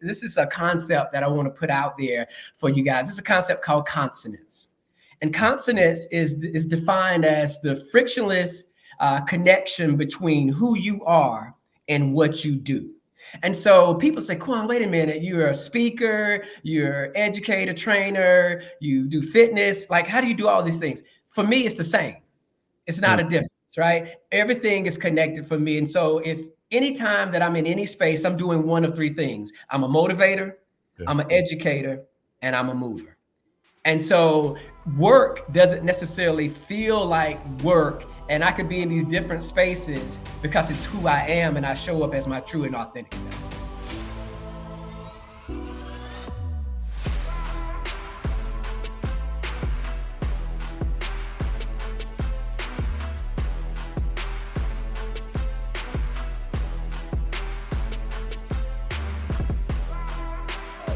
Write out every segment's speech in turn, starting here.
this is a concept that I want to put out there for you guys. It's a concept called consonance. And consonance is defined as the frictionless connection between who you are and what you do. And so people say, Kwain, wait a minute, you're a speaker, you're an educator, trainer, you do fitness. Like, how do you do all these things? For me, it's the same. It's not a difference, right? Everything is connected for me. And so if anytime that I'm in any space, I'm doing one of three things. I'm a motivator, I'm an educator, and I'm a mover. And so work doesn't necessarily feel like work. And I could be in these different spaces because it's who I am and I show up as my true and authentic self.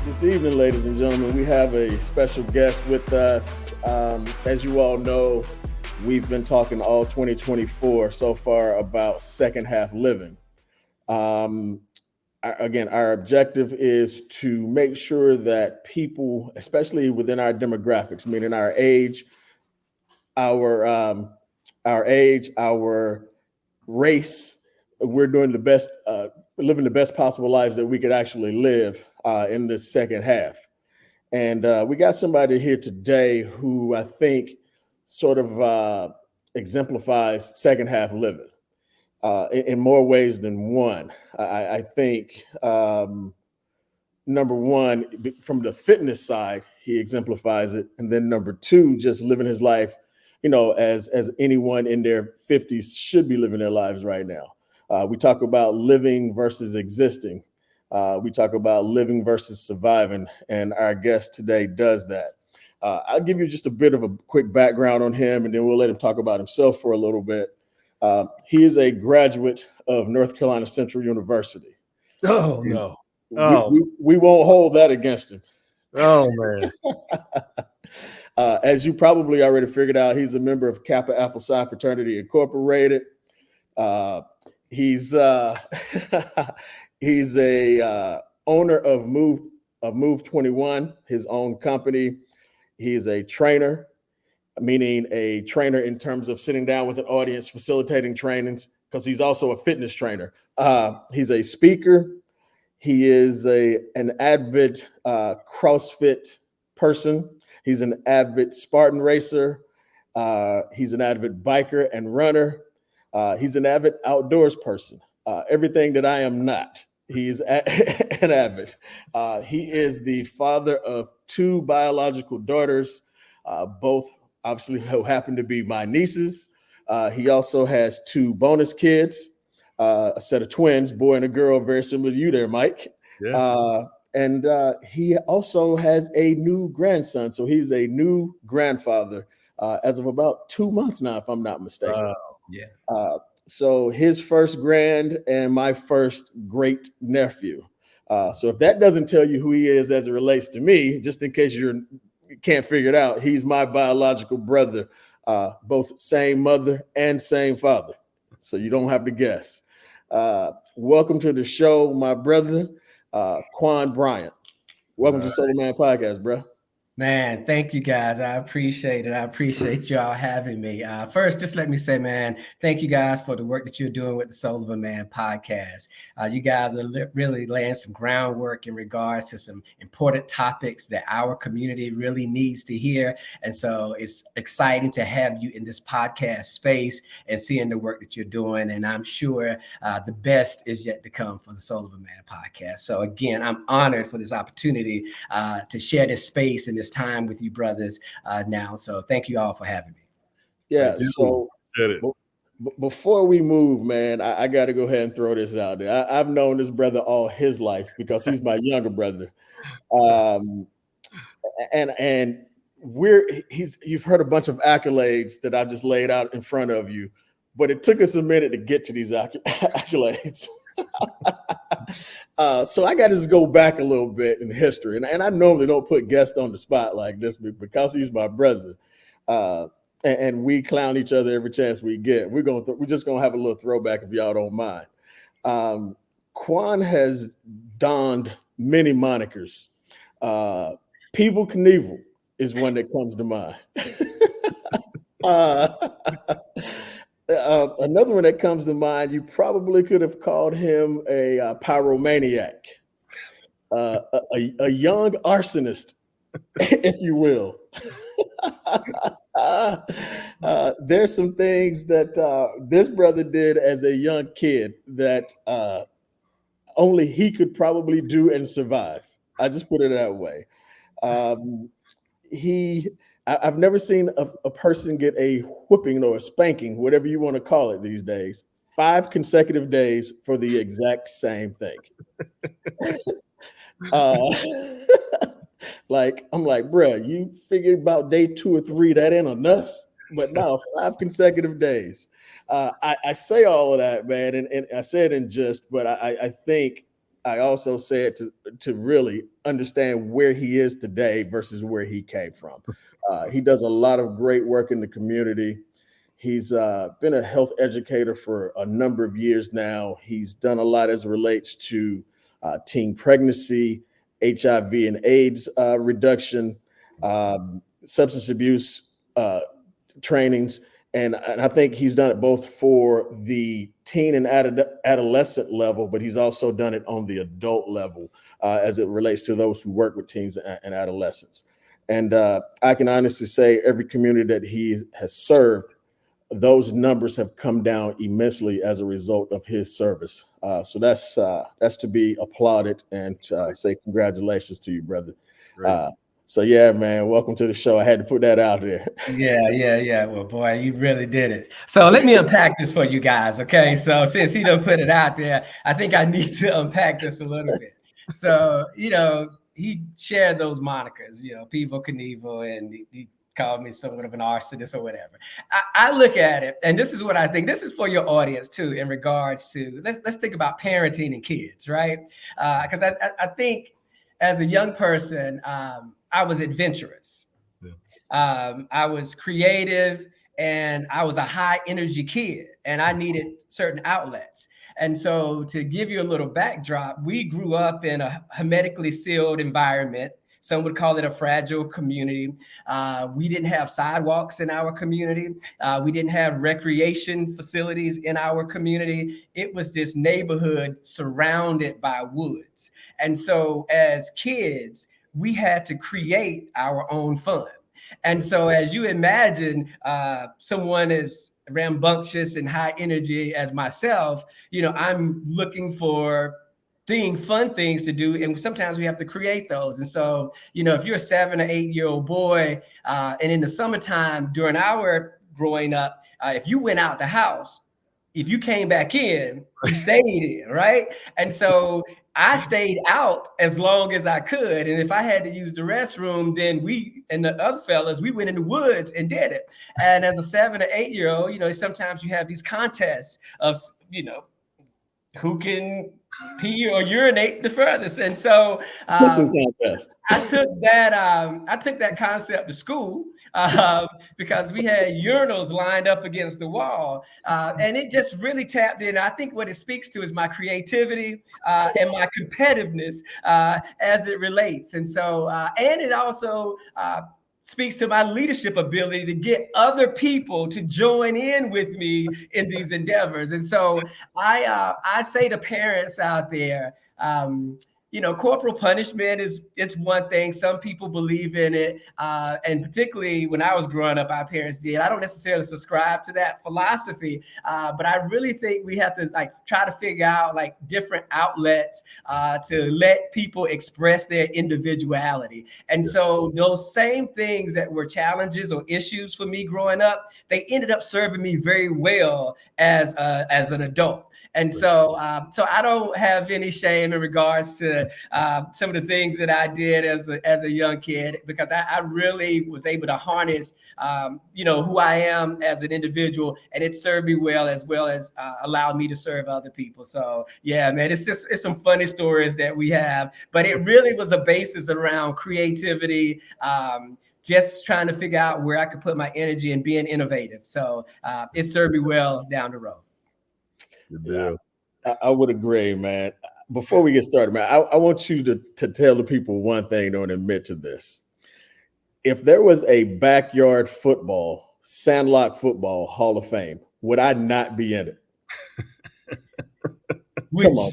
This evening, ladies and gentlemen, we have a special guest with us. As you all know, we've been talking all 2024 so far about second half living. Again, our objective is to make sure that people, especially within our demographics, meaning our age, our race, we're doing the best, living the best possible lives that we could actually live in this second half. And we got somebody here today who I think sort of exemplifies second half living in more ways than one. I think number one, from the fitness side, he exemplifies it. And then number two, just living his life, you know, as anyone in their 50s should be living their lives right now. We talk about living versus existing. We talk about living versus surviving, and our guest today does that. I'll give you just a bit of a quick background on him, and then we'll let him talk about himself for a little bit. He is a graduate of North Carolina Central University. Oh, no. We won't hold that against him. Oh, man. As you probably already figured out, he's a member of Kappa Alpha Psi Fraternity Incorporated. He's he's a owner of Move 21, his own company. He's a trainer, meaning a trainer in terms of sitting down with an audience, facilitating trainings, because he's also a fitness trainer. He's a speaker. He is an avid CrossFit person. He's an avid Spartan racer. He's an avid biker and runner. He's an avid outdoors person. Everything that I am not. He's an avid. He is the father of two biological daughters, both obviously who happen to be my nieces. He also has two bonus kids, a set of twins, boy and a girl, very similar to you there, Mike. Yeah. And he also has a new grandson. So he's a new grandfather as of about 2 months now, if I'm not mistaken. So his first grand and my first great nephew. So if that doesn't tell you who he is as it relates to me, just in case you can't figure it out, he's my biological brother, both same mother and same father. So you don't have to guess. Welcome to the show, my brother, Kwain Bryant. Welcome to Solar Man Podcast, bro. Man, thank you guys. I appreciate it. I appreciate y'all having me. First, just let me say, man, thank you guys for the work that you're doing with the Soul of a Man podcast. You guys are really laying some groundwork in regards to some important topics that our community really needs to hear. And so it's exciting to have you in this podcast space and seeing the work that you're doing. And I'm sure the best is yet to come for the Soul of a Man podcast. So again, I'm honored for this opportunity to share this space and this time with you brothers now. So thank you all for having me. Yeah. So before we move, man, I got to go ahead and throw this out there. I've known this brother all his life because he's my younger brother. And you've heard a bunch of accolades that I just laid out in front of you, but it took us a minute to get to these accolades. So I got to just go back a little bit in history. And I normally don't put guests on the spot like this, but because he's my brother, and we clown each other every chance we get, we're just going to have a little throwback if y'all don't mind. Kwain has donned many monikers. Peevel Knievel is one that comes to mind. Another one that comes to mind, you probably could have called him a pyromaniac, a young arsonist, if you will. There's some things that this brother did as a young kid that only he could probably do and survive. I just put it that way. I've never seen a person get a whipping or a spanking, whatever you want to call it these days, 5 consecutive days for the exact same thing. Like, I'm like, bro, you figured about day 2 or 3, that ain't enough. But no, 5 consecutive days. I say all of that, man, and I say it in jest, but I think I also say it to really understand where he is today versus where he came from. He does a lot of great work in the community. He's been a health educator for a number of years now. He's done a lot as it relates to teen pregnancy, HIV and AIDS reduction, substance abuse trainings. And I think he's done it both for the teen and adolescent level, but he's also done it on the adult level as it relates to those who work with teens and adolescents. And I can honestly say every community that he has served, those numbers have come down immensely as a result of his service. So that's to be applauded and say congratulations to you, brother. So yeah, man, welcome to the show. I had to put that out there. Yeah. Well, boy, you really did it. So let me unpack this for you guys, okay? So since he done put it out there, I think I need to unpack this a little bit. So, he shared those monikers, Peevel Knievel, and he called me somewhat of an arsonist or whatever. I look at it, and this is what I think. This is for your audience too, in regards to let's think about parenting and kids, right? Because I think as a young person, I was adventurous. I was creative, and I was a high energy kid, and I needed certain outlets. And so to give you a little backdrop, we grew up in a hermetically sealed environment. Some would call it a fragile community. We didn't have sidewalks in our community. We didn't have recreation facilities in our community. It was this neighborhood surrounded by woods. And so as kids, we had to create our own fun. And so as you imagine, someone as rambunctious and high energy as myself, I'm looking for fun things to do. And sometimes we have to create those. And so, if you're a 7 or 8-year-old boy, and in the summertime during our growing up, if you went out the house, if you came back in, you stayed in, right? And so I stayed out as long as I could. And if I had to use the restroom, then we and the other fellas, we went in the woods and did it. And as a 7 or 8-year-old, sometimes you have these contests of, who can pee or urinate the furthest. And so I took that concept to school because we had urinals lined up against the wall. And it just really tapped in. I think what it speaks to is my creativity and my competitiveness as it relates. And so, and it also speaks to my leadership ability to get other people to join in with me in these endeavors. And so I say to parents out there, corporal punishment it's one thing. Some people believe in it. And particularly when I was growing up, our parents did. I don't necessarily subscribe to that philosophy, but I really think we have to try to figure out different outlets to let people express their individuality. And so those same things that were challenges or issues for me growing up, they ended up serving me very well as an adult. And so I don't have any shame in regards to some of the things that I did as a young kid, because I really was able to harness, who I am as an individual, and it served me well as allowed me to serve other people. So yeah, man, it's some funny stories that we have, but it really was a basis around creativity, just trying to figure out where I could put my energy and being innovative. So it served me well down the road. Yeah, I would agree, man. before we get started, man, I want you to tell the people one thing, don't admit to this. If there was a backyard football, sandlot football Hall of Fame, would I not be in it? Come on.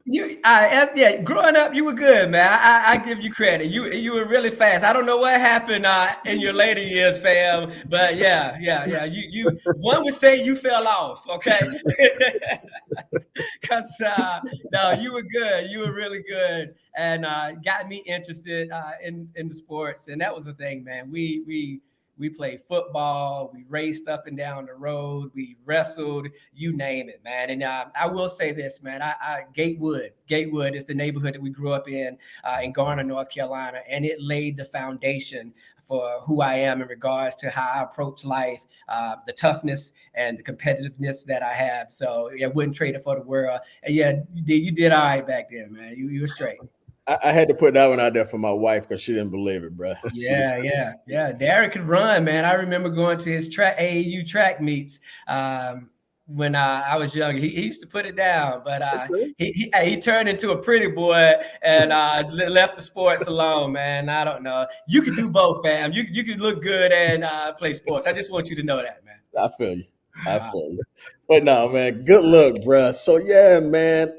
Yeah, growing up, you were good, man. I give you credit. You were really fast. I don't know what happened in your later years, fam, but yeah. You one would say you fell off, okay? Because no, you were good. You were really good, and got me interested in the sports, and that was the thing, man. We played football, we raced up and down the road, we wrestled, you name it, man. And I will say this, man, Gatewood is the neighborhood that we grew up in Garner, North Carolina, and it laid the foundation for who I am in regards to how I approach life, the toughness and the competitiveness that I have. So yeah, wouldn't trade it for the world. And yeah, you did all right back then, man. You were straight. I had to put that one out there for my wife because she didn't believe it, bro. Yeah. Derek could run, man. I remember going to his AAU track meets when I was young. He used to put it down, but he turned into a pretty boy and left the sports alone, man. I don't know. You could do both, fam. You could look good and play sports. I just want you to know that, man. I feel you. But no, man, good luck, bro. So yeah, man,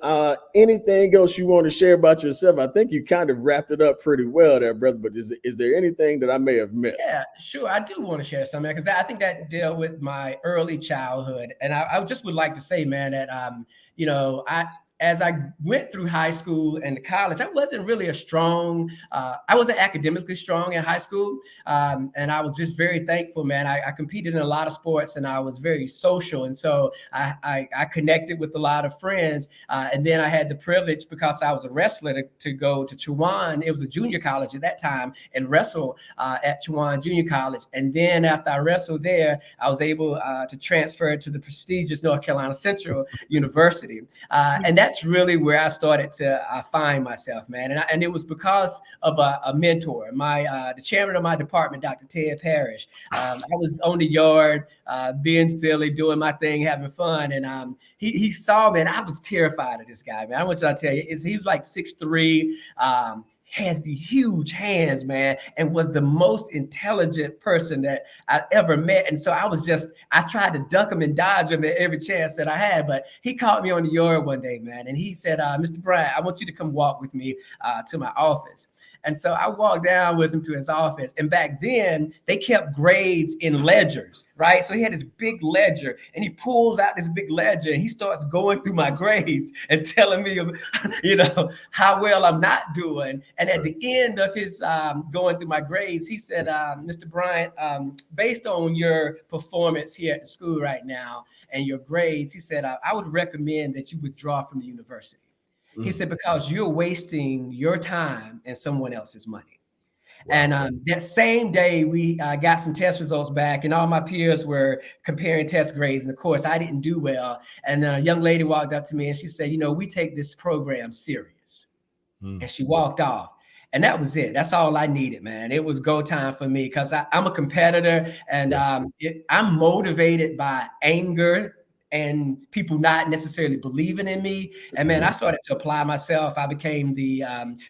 anything else you want to share about yourself? I think you kind of wrapped it up pretty well there, brother, but is there anything that I may have missed? Yeah, sure. I do want to share something because I think that dealt with my early childhood. And I just would like to say, man, that, as I went through high school and college, I wasn't really I wasn't academically strong in high school. And I was just very thankful, man. I competed in a lot of sports and I was very social. And so I connected with a lot of friends. And then I had the privilege, because I was a wrestler, to go to Chowan. It was a junior college at that time, and wrestle at Chowan Junior College. And then after I wrestled there, I was able to transfer to the prestigious North Carolina Central University. And that's really where I started to find myself, man. And it was because of a mentor, the chairman of my department, Dr. Ted Parrish. I was on the yard, being silly, doing my thing, having fun. And he saw me, and I was terrified of this guy, man. I want you to tell you, he's like 6'3", has the huge hands, man, and was the most intelligent person that I ever met. And so I tried to duck him and dodge him at every chance that I had, but he caught me on the yard one day, man. And he said, Mr. Bryant, I want you to come walk with me to my office. And so I walked down with him to his office. And back then, they kept grades in ledgers, right? So he had this big ledger, and he pulls out this big ledger, and he starts going through my grades and telling me, how well I'm not doing. And at the end of his going through my grades, he said, Mr. Bryant, based on your performance here at the school right now and your grades, he said, I would recommend that you withdraw from the university. He said, because you're wasting your time and someone else's money. Wow. And that same day, we got some test results back, and all my peers were comparing test grades. And of course, I didn't do well. And a young lady walked up to me and she said, we take this program serious. And she walked off. And that was it. That's all I needed, man. It was go time for me, because I'm a competitor, and I'm motivated by anger and people not necessarily believing in me. And man, I started to apply myself. I became the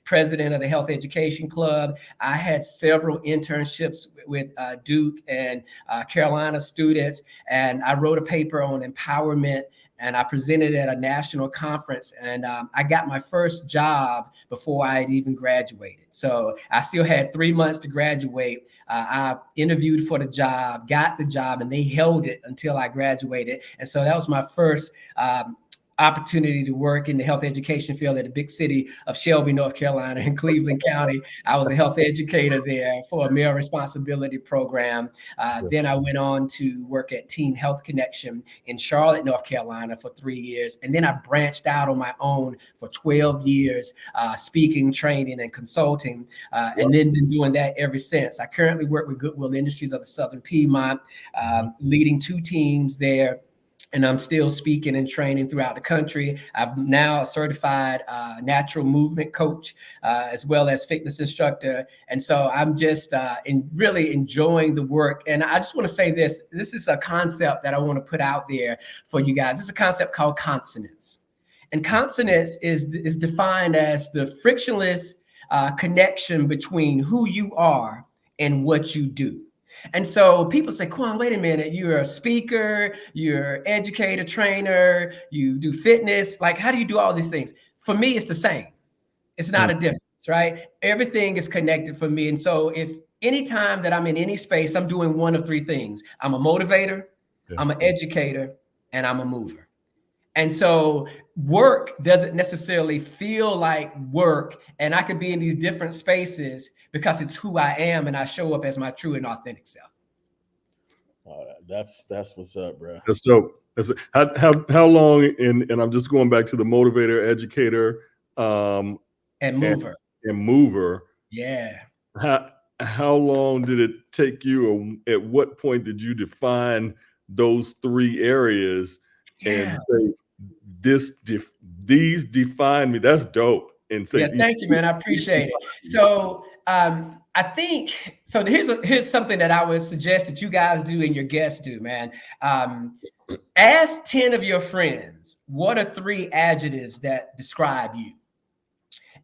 president of the Health Education Club. I had several internships with Duke and Carolina students, and I wrote a paper on empowerment, and I presented at a national conference, and I got my first job before I had even graduated. So I still had 3 months to graduate. I interviewed for the job, got the job, and they held it until I graduated. And so that was my first opportunity to work in the health education field at the big city of Shelby, North Carolina, in Cleveland County. I was a health educator there for a male responsibility program. Then I went on to work at Teen Health Connection in Charlotte, North Carolina for 3 years. And then I branched out on my own for 12 years, speaking, training, and consulting, and then been doing that ever since. I currently work with Goodwill Industries of the Southern Piedmont, leading 2 teams there. And I'm still speaking and training throughout the country. I'm now a certified natural movement coach, as well as fitness instructor. And so I'm just really enjoying the work. And I just want to say this is a concept that I want to put out there for you guys. It's a concept called consonance. And consonance is defined as the frictionless connection between who you are and what you do. And so people say, Kwain, wait a minute, you're a speaker, you're an educator, trainer, you do fitness. Like, how do you do all these things? For me, it's the same. It's not a difference, right? Everything is connected for me. And so if anytime that I'm in any space, I'm doing one of three things. I'm a motivator, I'm an educator, and I'm a mover. And so work doesn't necessarily feel like work. And I could be in these different spaces because it's who I am and I show up as my true and authentic self. That's what's up, bro. That's dope. How long, and I'm just going back to the motivator, educator, and mover. And mover. Yeah. How long did it take you, or at what point did you define those three areas and say, these define me? That's dope. And say, thank you, man. I appreciate it. So I think, so here's something that I would suggest that you guys do and your guests do, man. Ask 10 of your friends, what are 3 adjectives that describe you?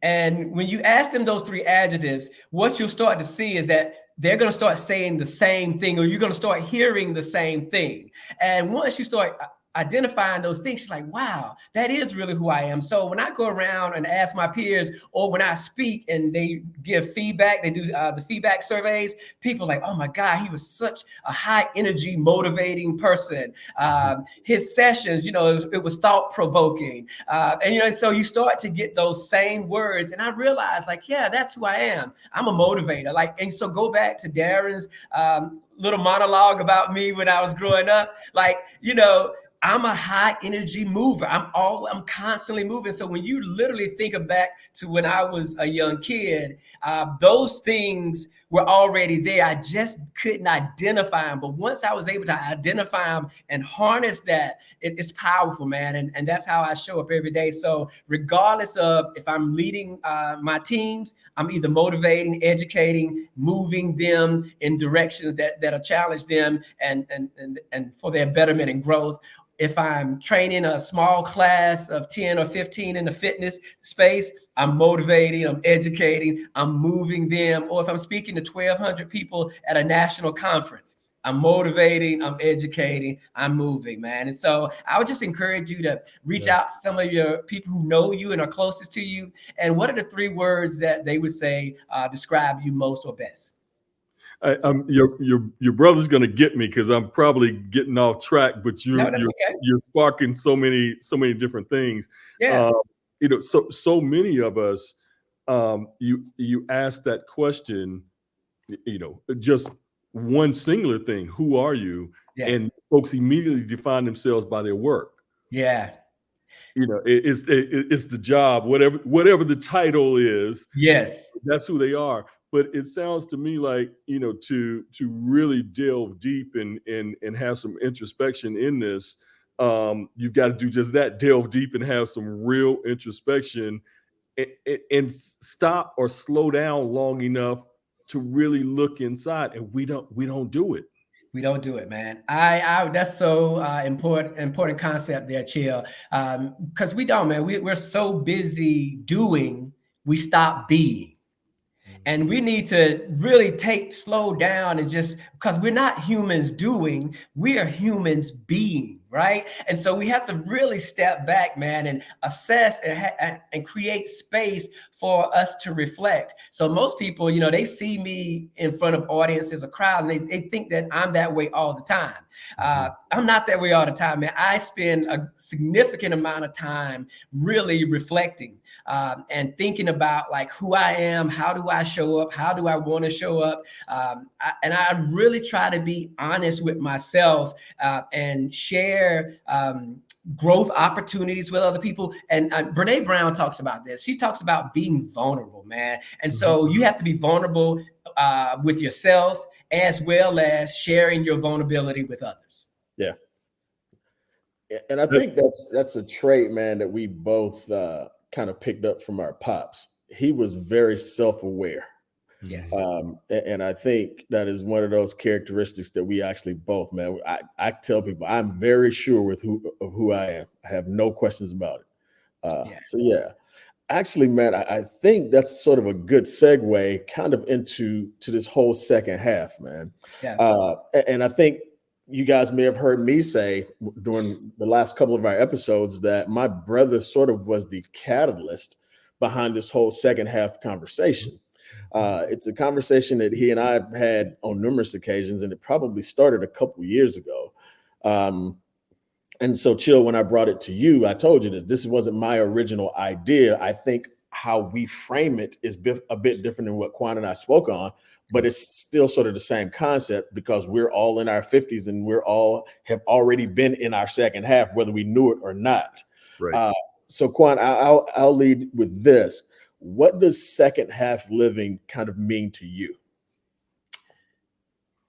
And when you ask them those 3 adjectives, what you'll start to see is that they're going to start saying the same thing, or you're going to start hearing the same thing. And once you start identifying those things, she's like, wow, that is really who I am. So when I go around and ask my peers, or when I speak and they give feedback, they do the feedback surveys, people are like, oh my God, he was such a high energy, motivating person. His sessions, it was thought provoking. And, so you start to get those same words. And I realized, like, yeah, that's who I am. I'm a motivator. And so go back to Darren's little monologue about me when I was growing up. I'm a high energy mover. I'm constantly moving. So when you literally think back to when I was a young kid, those things were already there. I just couldn't identify them. But once I was able to identify them and harness that, it's powerful, man. And that's how I show up every day. So regardless of if I'm leading my teams, I'm either motivating, educating, moving them in directions that'll challenge them and for their betterment and growth. If I'm training a small class of 10 or 15 in the fitness space, I'm motivating, I'm educating, I'm moving them. Or if I'm speaking to 1,200 people at a national conference, I'm motivating, I'm educating, I'm moving, man. And so I would just encourage you to reach out to some of your people who know you and are closest to you. And what are the 3 words that they would say describe you most or best? Your brother's gonna get me because I'm probably getting off track, but you're sparking so many different things. Yeah. So many of us, you ask that question, just one singular thing: who are you? Yeah. And folks immediately define themselves by their work. Yeah. It's the job, whatever the title is. Yes, that's who they are. But it sounds to me like, to really delve deep and have some introspection in this, you've got to do just that: delve deep and have some real introspection, and stop or slow down long enough to really look inside. And we don't do it. We don't do it, man. I that's so important concept there, Chill. Because we don't, man. We're so busy doing, we stop being. And we need to really slow down and just, because we're not humans doing, we are humans being, right? And so we have to really step back, man, and assess and create space for us to reflect. So most people, they see me in front of audiences or crowds, and they think that I'm that way all the time. I'm not that way all the time, man. I spend a significant amount of time really reflecting and thinking about like who I am, how do I show up, how do I want to show up, and I really try to be honest with myself and share growth opportunities with other people. And Brene Brown talks about this. She talks about being vulnerable, man. And so you have to be vulnerable with yourself as well as sharing your vulnerability with others. Yeah. And I think that's a trait, man, that we both kind of picked up from our pops. He was very self-aware. Yes. And I think that is one of those characteristics that we actually both, man. I tell people I'm very sure of who I am. I have no questions about it. Yeah. So yeah, actually, man, I think that's sort of a good segue kind of into this whole second half, man. Yeah. And I think you guys may have heard me say during the last couple of our episodes that my brother sort of was the catalyst behind this whole second half conversation. It's a conversation that he and I have had on numerous occasions, and it probably started a couple years ago. Um, and so, Chill, when I brought it to you, I told you that this wasn't my original idea. I think how we frame it is a bit different than what Kwain and I spoke on, but it's still sort of the same concept because we're all in our 50s and we're all have already been in our second half, whether we knew it or not. Right. So, Kwain, I'll lead with this. What does second half living kind of mean to you?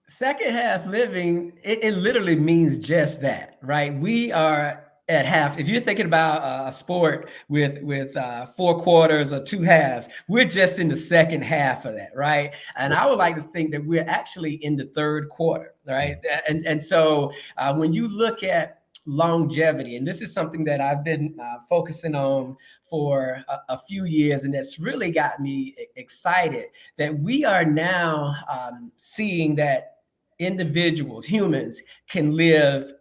Second half living, it literally means just that, right? We are at half. If you're thinking about a sport with 4 quarters or 2 halves, we're just in the second half of that, right? And I would like to think that we're actually in the third quarter, right? And so when you look at longevity, and this is something that I've been focusing on for a few years, and that's really got me excited that we are now seeing that individuals, humans, can live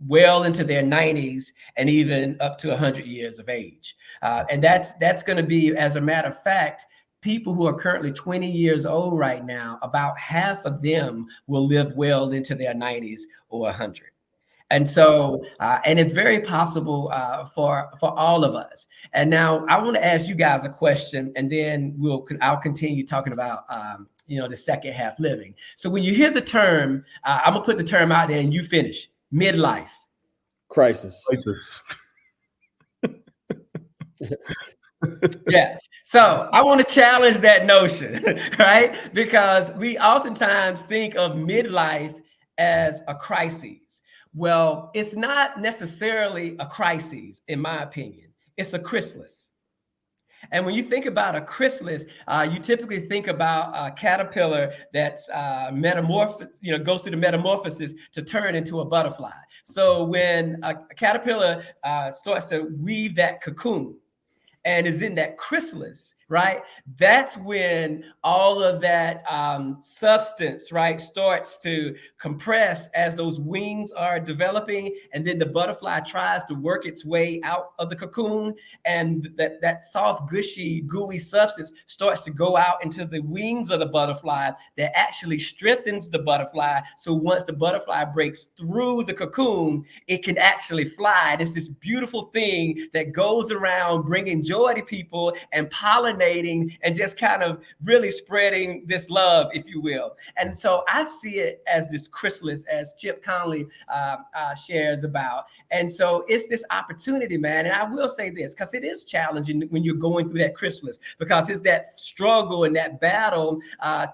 well into their 90s and even up to 100 years of age. And that's going to be, as a matter of fact, people who are currently 20 years old right now, about half of them will live well into their 90s or 100. And so, and it's very possible for all of us. And now I want to ask you guys a question, and then I'll continue talking about the second half living. So when you hear the term, I'm gonna put the term out there, and you finish midlife Crisis. Yeah. So I want to challenge that notion, right? Because we oftentimes think of midlife as a crisis. Well, it's not necessarily a crisis, in my opinion. It's a chrysalis. And when you think about a chrysalis, you typically think about a caterpillar that's metamorphosed, goes through the metamorphosis to turn into a butterfly. So when a caterpillar starts to weave that cocoon, and is in that chrysalis, right? That's when all of that substance, right, starts to compress as those wings are developing, and then the butterfly tries to work its way out of the cocoon, and that soft, gushy, gooey substance starts to go out into the wings of the butterfly that actually strengthens the butterfly. So once the butterfly breaks through the cocoon, it can actually fly. And it's this beautiful thing that goes around bringing joy to people and pollinating and just kind of really spreading this love, if you will. And so I see it as this chrysalis, as Chip Conley shares about. And so it's this opportunity, man. And I will say this, because it is challenging when you're going through that chrysalis, because it's that struggle and that battle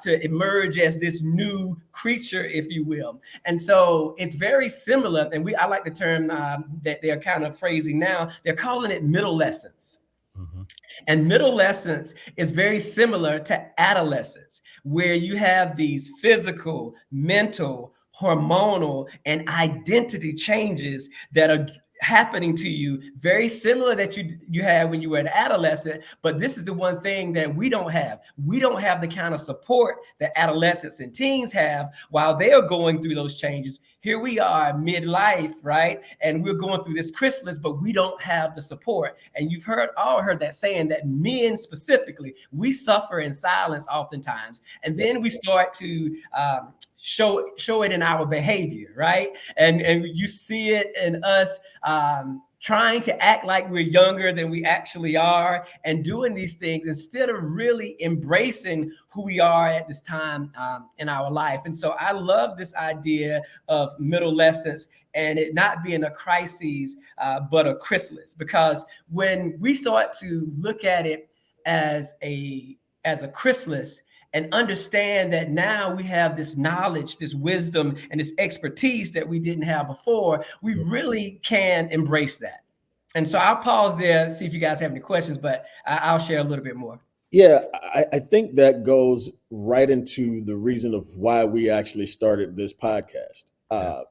to emerge as this new creature, if you will. And so it's very similar. And I like the term that they're kind of phrasing now. They're calling it middlescence. Mm-hmm. And middlescence is very similar to adolescence, where you have these physical, mental, hormonal, and identity changes that are happening to you, very similar that you had when you were an adolescent. But this is the one thing that we don't have. We don't have the kind of support that adolescents and teens have while they are going through those changes. Here we are midlife, right? And we're going through this chrysalis, but we don't have the support. And you've all heard that saying that men specifically, we suffer in silence oftentimes. And then we start to show it in our behavior, right? And you see it in us trying to act like we're younger than we actually are, and doing these things instead of really embracing who we are at this time in our life. And so I love this idea of middlescence and it not being a crisis, but a chrysalis, because when we start to look at it as a chrysalis, and understand that now we have this knowledge, this wisdom, and this expertise that we didn't have before, we really can embrace that. And so I'll pause there, see if you guys have any questions, but I'll share a little bit more. Yeah, I think that goes right into the reason of why we actually started this podcast,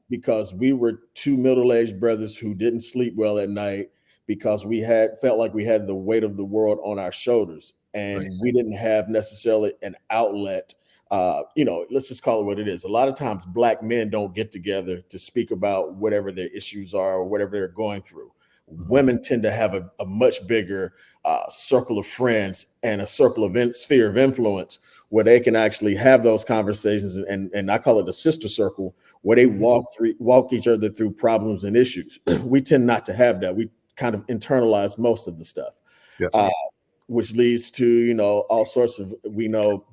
because we were two middle-aged brothers who didn't sleep well at night, because we felt like we had the weight of the world on our shoulders, and we didn't have necessarily an outlet. Let's just call it what it is. A lot of times Black men don't get together to speak about whatever their issues are or whatever they're going through. Women tend to have a much bigger circle of friends and a sphere of influence where they can actually have those conversations, and I call it a sister circle, where they walk each other through problems and issues. We tend not to have that. We kind of internalize most of the stuff. Yeah. Which leads to, all sorts of,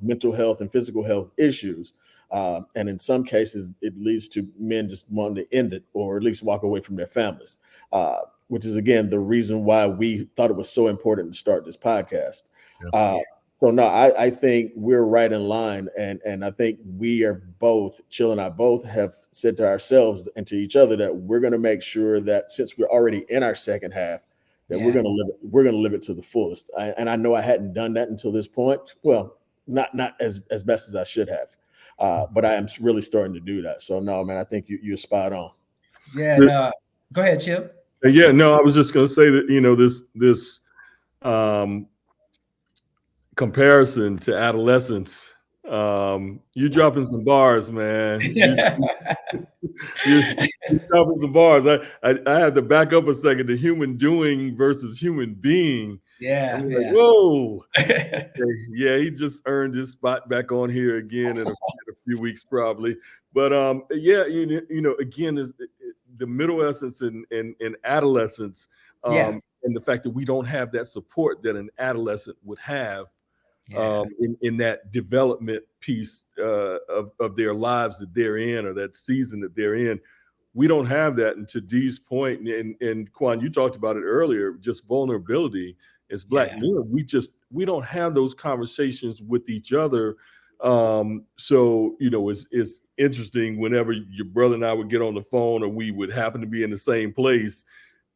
mental health and physical health issues. And in some cases, it leads to men just wanting to end it, or at least walk away from their families, which is, again, the reason why we thought it was so important to start this podcast. So no, I think we're right in line. And I think we are both, Chill and I both have said to ourselves and to each other that we're going to make sure that since we're already in our second half, that we're going to live it to the fullest. And I know I hadn't done that until this point. Well, not as best as I should have, but I am really starting to do that. So no, man, I think you're spot on. Yeah. No, go ahead, Chip. Yeah, no, I was just going to say that this comparison to adolescence. You dropping some bars, man. You're dropping some bars. I had to back up a second. The human doing versus human being. Yeah. Like, whoa. Yeah, he just earned his spot back on here again in a few weeks, probably. But again, is the middle essence in adolescence, and the fact that we don't have that support that an adolescent would have. In that development piece of their lives that they're in, or that season that they're in. We don't have that. And to Dee's point, and Kwain, you talked about it earlier, just vulnerability as Black men. We don't have those conversations with each other. So, it's interesting whenever your brother and I would get on the phone, or we would happen to be in the same place,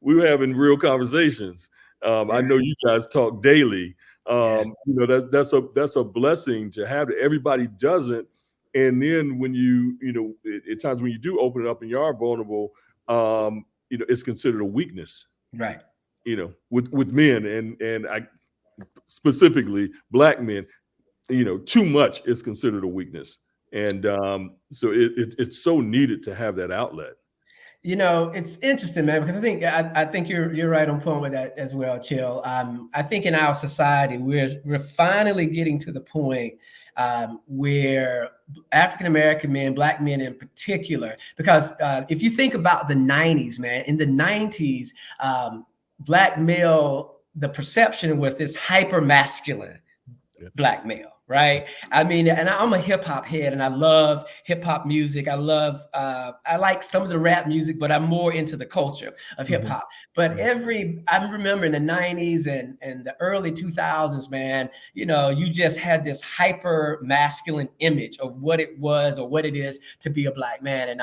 we were having real conversations. I know you guys talk daily. That's a blessing to have it. Everybody doesn't. And then when at times when you do open it up and you are vulnerable, it's considered a weakness, right? With men, and I specifically Black men, too much is considered a weakness. And so it's so needed to have that outlet. It's interesting, man, because I think you're right on point with that as well, Chill. I think in our society we're finally getting to the point where African American men, Black men in particular, because if you think about the 90s, man, in the 90s, Black male, the perception was this hyper masculine Black male. Right. I mean, and I'm a hip hop head, and I love hip hop music. I like some of the rap music, but I'm more into the culture of hip hop. But I remember in the 90s and the early 2000s, man, you just had this hyper masculine image of what it was or what it is to be a Black man.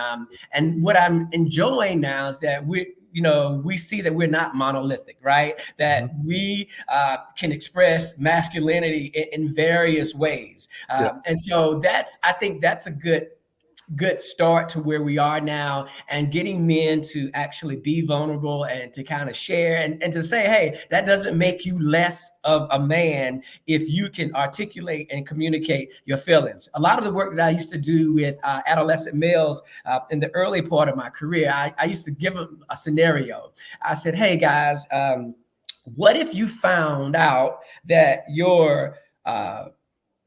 And what I'm enjoying now is that we see that we're not monolithic, right? That we can express masculinity in various ways. And so I think that's a good start to where we are now, and getting men to actually be vulnerable and to kind of share and to say, hey, that doesn't make you less of a man if you can articulate and communicate your feelings. A lot of the work that I used to do with adolescent males in the early part of my career, I used to give them a scenario. I said, hey guys, what if you found out that your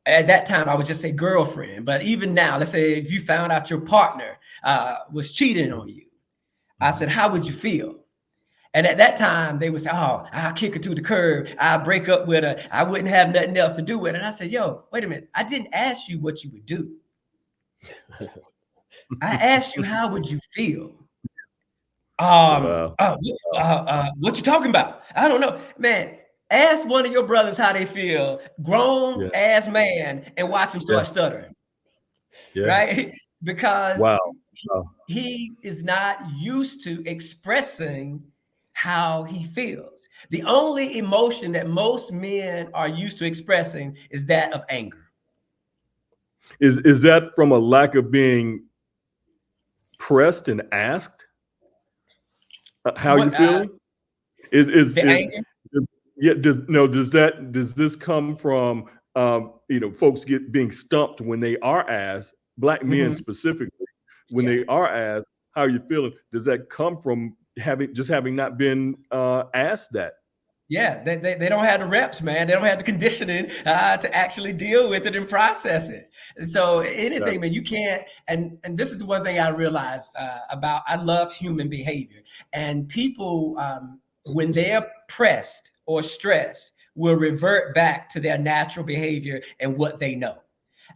at that time, I would just say girlfriend. But even now, let's say if you found out your partner was cheating on you, I said, how would you feel? And at that time, they would say, oh, I'll kick her to the curb. I'll break up with her. I wouldn't have nothing else to do with it. And I said, yo, wait a minute. I didn't ask you what you would do. I asked you, how would you feel? What you talking about? I don't know, man. Ask one of your brothers how they feel, grown ass man, and watch him start stuttering. Right? Because he is not used to expressing how he feels. The only emotion that most men are used to expressing is that of anger. Is that from a lack of being pressed and asked how you feeling? Is The anger. yeah? Does this come from folks being stumped when they are asked, black men Mhm. specifically, when Yeah. they are asked, how are you feeling? Does that come from having not been asked that? Yeah, they don't have the reps, man. They don't have the conditioning to actually deal with it and process it. And so Got anything, it. man, you can't. And this is one thing I realized about. I love human behavior, and people when they're pressed or stressed will revert back to their natural behavior and what they know.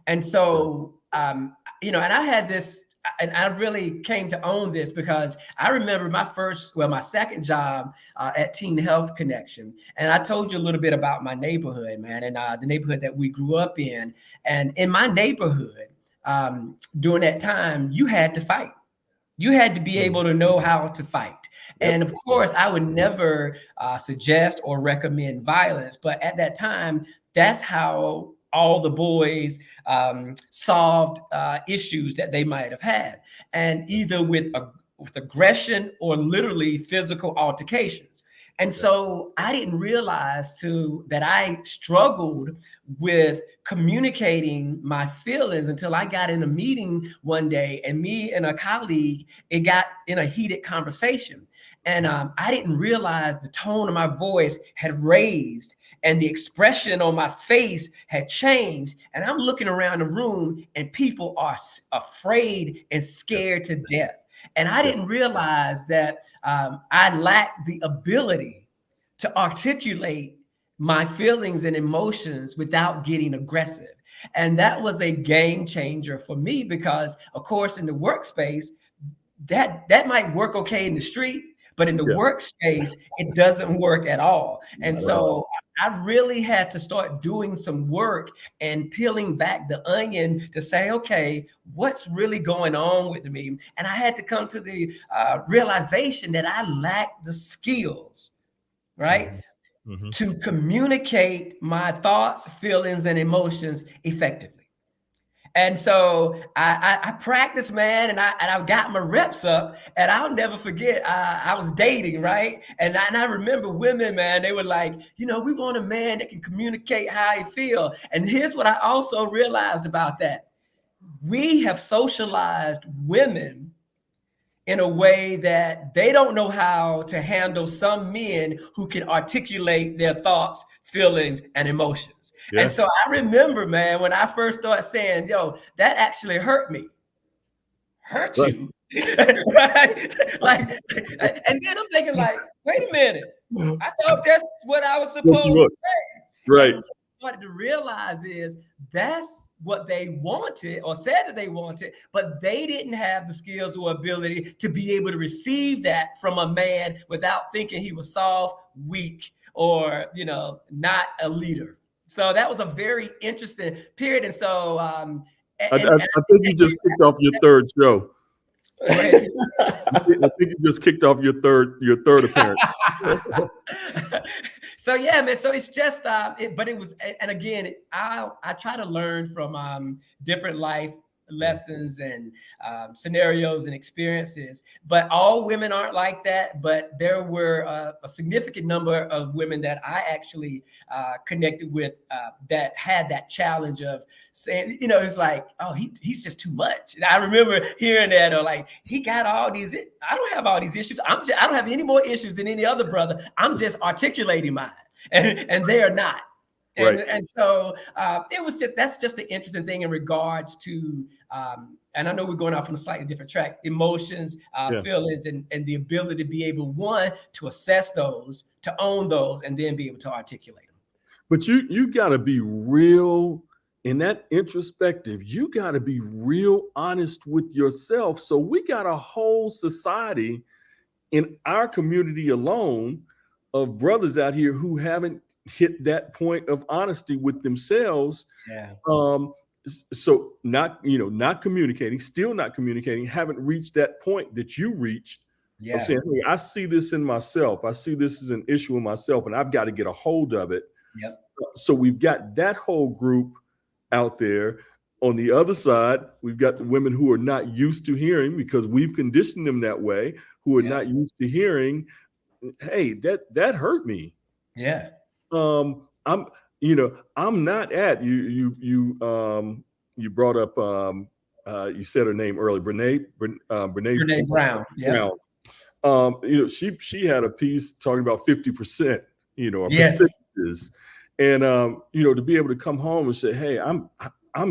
And so, and I had this, and I really came to own this because I remember my second job at Teen Health Connection. And I told you a little bit about my neighborhood, man, and the neighborhood that we grew up in. And in my neighborhood, during that time, you had to fight. You had to be able to know how to fight. And Yep. of course, I would never suggest or recommend violence. But at that time, that's how all the boys solved issues that they might have had, and either with aggression or literally physical altercations. And so I didn't realize that I struggled with communicating my feelings until I got in a meeting one day, and me and a colleague, it got in a heated conversation. And I didn't realize the tone of my voice had raised and the expression on my face had changed. And I'm looking around the room and people are afraid and scared to death. And I didn't realize that I lacked the ability to articulate my feelings and emotions without getting aggressive. And that was a game changer for me because, of course, in the workspace, that might work okay in the street, but in the Yeah. workspace, it doesn't work at all. And Not at all. so I really had to start doing some work and peeling back the onion to say, okay, what's really going on with me? And I had to come to the realization that I lacked the skills, right, Mhm. to communicate my thoughts, feelings, and emotions effectively. And so I practiced, man, and I got my reps up. And I'll never forget, I was dating, right? And I remember women, man, they were like, we want a man that can communicate how he feel. And here's what I also realized about that. We have socialized women in a way that they don't know how to handle some men who can articulate their thoughts, feelings, and emotions. Yeah. And so I remember, man, when I first started saying, yo, that actually hurt me. Hurt Right. you? Right? Like, and then I'm thinking, like, wait a minute. I thought that's what I was What you supposed want? to say. Right. And what I started to realize is that's what they wanted or said that they wanted, but they didn't have the skills or ability to be able to receive that from a man without thinking he was soft, weak, or not a leader. So that was a very interesting period. And so I think you just kicked off your third show. go ahead. I think you just kicked off your third appearance. So yeah, man. So it's just, but it was, and again, I try to learn from different life lessons and scenarios and experiences. But all women aren't like that. But there were a significant number of women that I actually connected with that had that challenge of saying, it's like, oh, he's just too much. I remember hearing that, or like, he got all these. I don't have all these issues. I don't have any more issues than any other brother. I'm just articulating mine, and they are not. Right. And so that's just an interesting thing in regards to, and I know we're going off on a slightly different track, emotions, feelings, and the ability to be able, one, to assess those, to own those, and then be able to articulate them. But you got to be real in that introspective. You got to be real honest with yourself. So we got a whole society in our community alone of brothers out here who haven't hit that point of honesty with themselves. Yeah. So not communicating, still not communicating, haven't reached that point that you reached of saying, hey, I see this in myself. I see this as an issue in myself, and I've got to get a hold of it. Yep. So we've got that whole group out there. On the other side, we've got the women who are not used to hearing because we've conditioned them that way, who are not used to hearing hey, that hurt me. Yeah. I'm, I'm not at you brought up, you said her name earlier, Brene Brene Brown. Yep. Brown. She had a piece talking about 50%, or Yes. percentages, and to be able to come home and say, hey, I'm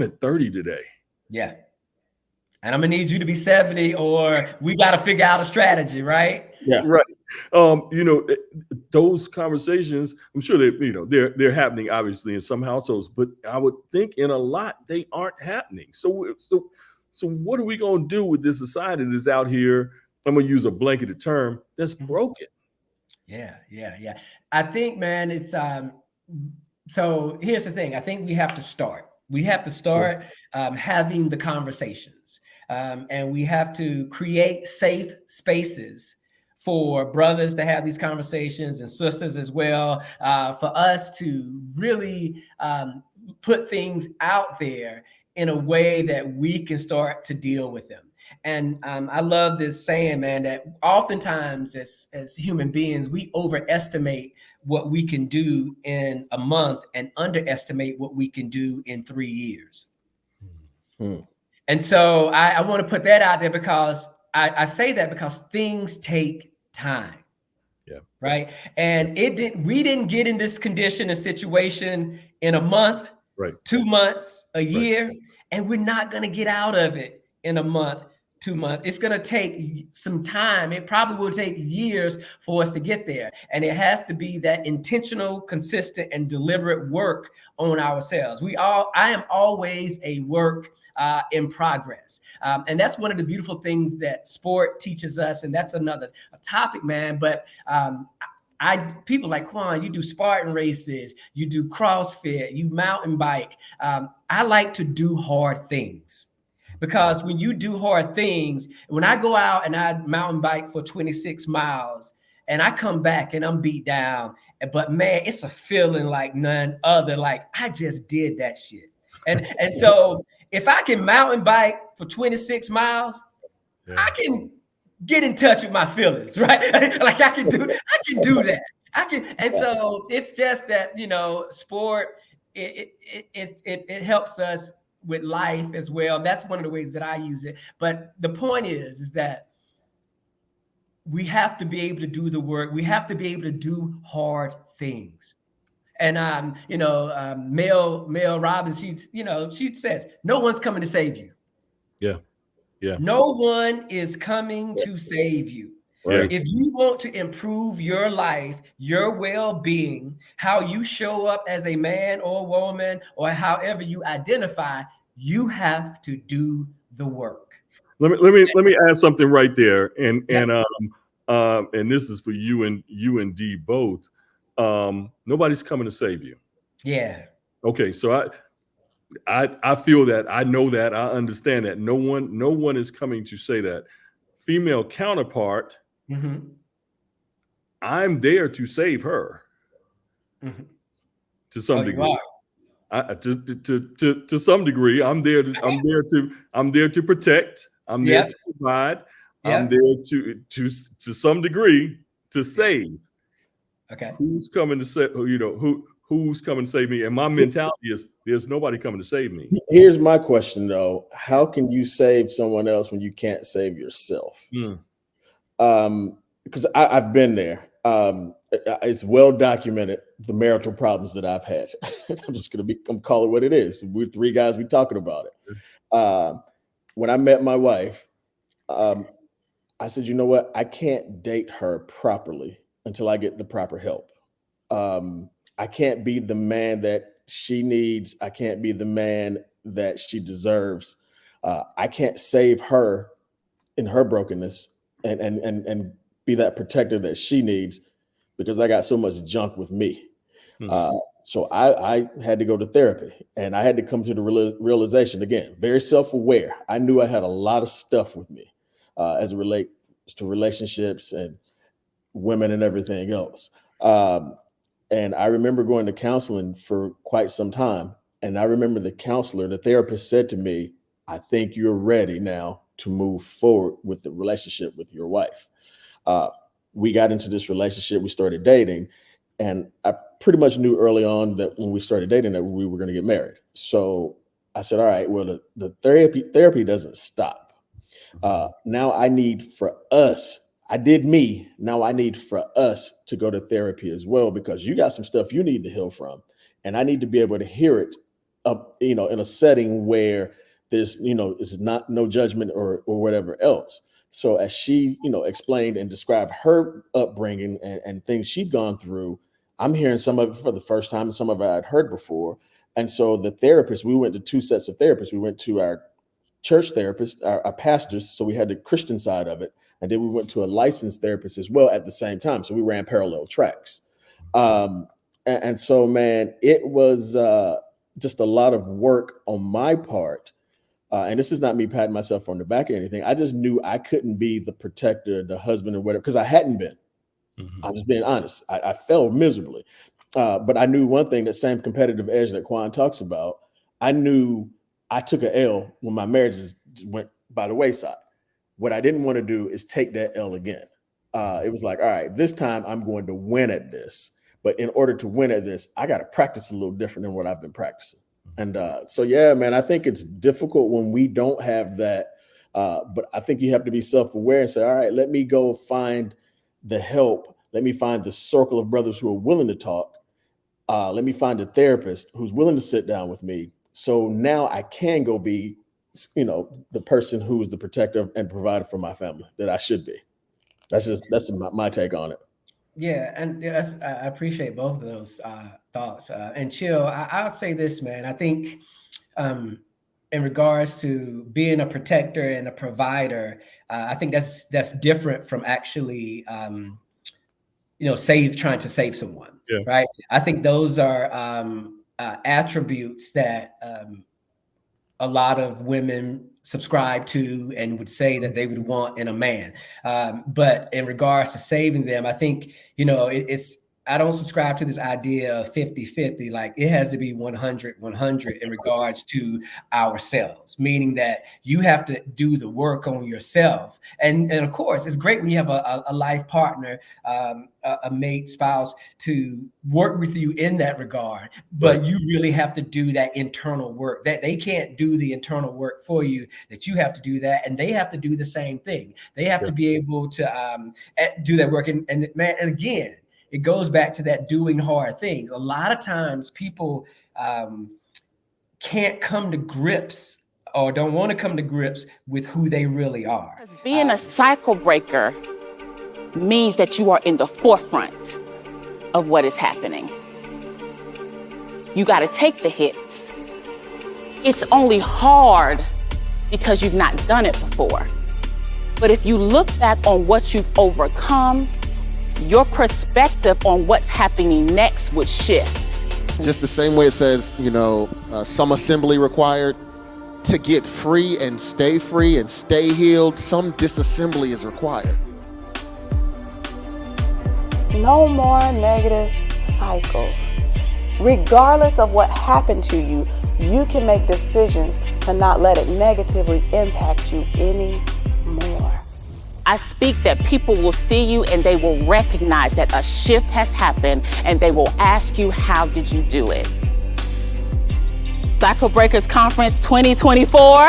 at 30 today. Yeah. And I'm gonna need you to be 70, or we got to figure out a strategy, right? Yeah. Right. Those conversations, I'm sure they're happening obviously in some households, but I would think in a lot they aren't happening. So what are we going to do with this society that's out here? I'm going to use a blanketed term that's broken. Yeah. I think, man, it's so here's the thing. I think we have to start. We have to start having the conversations, and we have to create safe spaces for brothers to have these conversations and sisters as well, for us to really put things out there in a way that we can start to deal with them. And I love this saying, man, that oftentimes as human beings, we overestimate what we can do in a month and underestimate what we can do in 3 years. And so I want to put that out there, because I say that because things take time. Yeah. Right. And we didn't get in this condition and situation in a month, right, 2 months, a year, and we're not going to get out of it in a month, 2 months. It's going to take some time. It probably will take years for us to get there. And it has to be that intentional, consistent, and deliberate work on ourselves. I am always a work in progress. And that's one of the beautiful things that sport teaches us. And that's another topic, man. But people like, Kwain, you do Spartan races, you do CrossFit, you mountain bike. I like to do hard things, because when you do hard things, when I go out and I mountain bike for 26 miles and I come back and I'm beat down, but man, it's a feeling like none other. Like, I just did that shit. And so if I can mountain bike for 26 miles, I can get in touch with my feelings, right? Like I can do that. And so it's just that, sport, it helps us with life as well. That's one of the ways that I use it. But the point is that we have to be able to do the work. We have to be able to do hard things. And Mel Robbins, she says, no one's coming to save you. Yeah. No one is coming to save you. Right. If you want to improve your life, your well-being, how you show up as a man or woman, or however you identify, you have to do the work. Let me add something right there, and this is for you and D both. Nobody's coming to save you. Yeah. Okay, so I feel that, I know that, I understand that. No one is coming to say that. Female counterpart, I'm there to save her to some degree. To some degree, I'm there to protect. I'm there to provide. I'm there to some degree to save. Okay. Who's coming to say? Who's coming to save me? And my mentality is, there's nobody coming to save me. Here's my question though: how can you save someone else when you can't save yourself? Because I've been there. It's well documented, the marital problems that I've had. I'm call it what it is. We're 3 guys, we talking about it. When I met my wife, I said, you know what? I can't date her properly until I get the proper help. I can't be the man that she needs. I can't be the man that she deserves. I can't save her in her brokenness and be that protector that she needs, because I got so much junk with me. So I had to go to therapy, and I had to come to the realization, again, very self-aware. I knew I had a lot of stuff with me as it relates to relationships and women and everything else. And I remember going to counseling for quite some time. And I remember the therapist said to me, I think you're ready now to move forward with the relationship with your wife. we got into this relationship, we started dating, and I pretty much knew early on that when we started dating that we were going to get married. So I said, all right, well, the therapy doesn't stop. Now I need for us, I did me. Now I need for us to go to therapy as well, because you got some stuff you need to heal from. And I need to be able to hear it in a setting where there's, it's not no judgment or whatever else. So as she, explained and described her upbringing and things she'd gone through, I'm hearing some of it for the first time and some of it I'd heard before. And so the therapist, we went to two sets of therapists. We went to our church therapist, our pastors. So we had the Christian side of it. And then we went to a licensed therapist as well at the same time. So we ran parallel tracks. And so, man, it was just a lot of work on my part. And this is not me patting myself on the back or anything. I just knew I couldn't be the protector, the husband or whatever, because I hadn't been. I'm just being honest. I failed miserably. But I knew one thing, that same competitive edge that Kwain talks about. I knew I took an L when my marriages went by the wayside. What I didn't want to do is take that L again. It was like, all right, this time I'm going to win at this. But in order to win at this, I got to practice a little different than what I've been practicing. And so, yeah, man, I think it's difficult when we don't have that. But I think you have to be self-aware and say, all right, let me go find the help. Let me find the circle of brothers who are willing to talk. Let me find a therapist who's willing to sit down with me. So now I can go be, the person who is the protector and provider for my family that I should be. That's my take on it. Yeah, and I appreciate both of those thoughts. And Chill, I'll say this, man. I think in regards to being a protector and a provider, I think that's different from actually, trying to save someone, Yeah. right? I think those are attributes that a lot of women subscribe to and would say that they would want in a man. But in regards to saving them, I think, I don't subscribe to this idea of 50-50. Like, it has to be 100-100 in regards to ourselves, meaning that you have to do the work on yourself. And of course, it's great when you have a life partner, a mate, spouse, to work with you in that regard. But you really have to do that internal work. That they can't do the internal work for you, that you have to do that. And they have to do the same thing. They have to be able to do that work. And again, it goes back to that doing hard things. A lot of times people can't come to grips or don't want to come to grips with who they really are. Being a cycle breaker means that you are in the forefront of what is happening. You got to take the hits. It's only hard because you've not done it before. But if you look back on what you've overcome, your perspective on what's happening next would shift. Just the same way it says, some assembly required to get free and stay healed, some disassembly is required. No more negative cycles. Regardless of what happened to you, you can make decisions to not let it negatively impact you anymore. I speak that people will see you and they will recognize that a shift has happened and they will ask you, how did you do it? Cycle Breakers Conference 2024.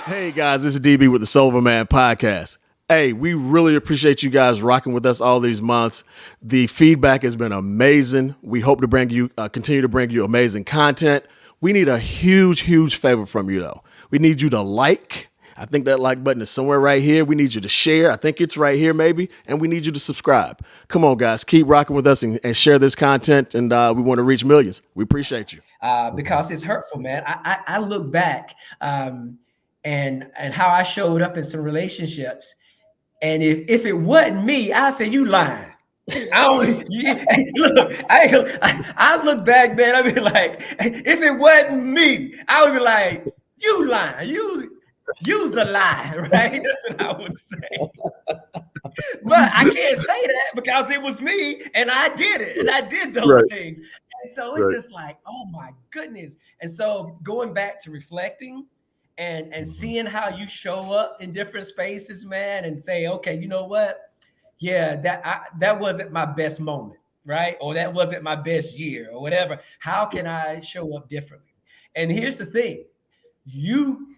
Hey guys, this is DB with the Silver Man Podcast. Hey, we really appreciate you guys rocking with us all these months. The feedback has been amazing. We hope to continue to bring you amazing content. We need a huge favor from you, though. We need you to like. I think that like button is somewhere right here. We need you to share. I think it's right here, maybe. And we need you to subscribe. Come on, guys. Keep rocking with us and share this content. And we want to reach millions. We appreciate you. Because it's hurtful, man. I look back and how I showed up in some relationships. And if it wasn't me, I'd say, you lying. I look back, man. I'd be like, if it wasn't me, I would be like, you lying, you's a lie, right? That's what I would say. But I can't say that because it was me and I did it and I did those things. And so it's just like, oh my goodness. And so going back to reflecting and seeing how you show up in different spaces, man, and say, okay, you know what? Yeah, that wasn't my best moment, right? Or that wasn't my best year or whatever. How can I show up differently? And here's the thing. You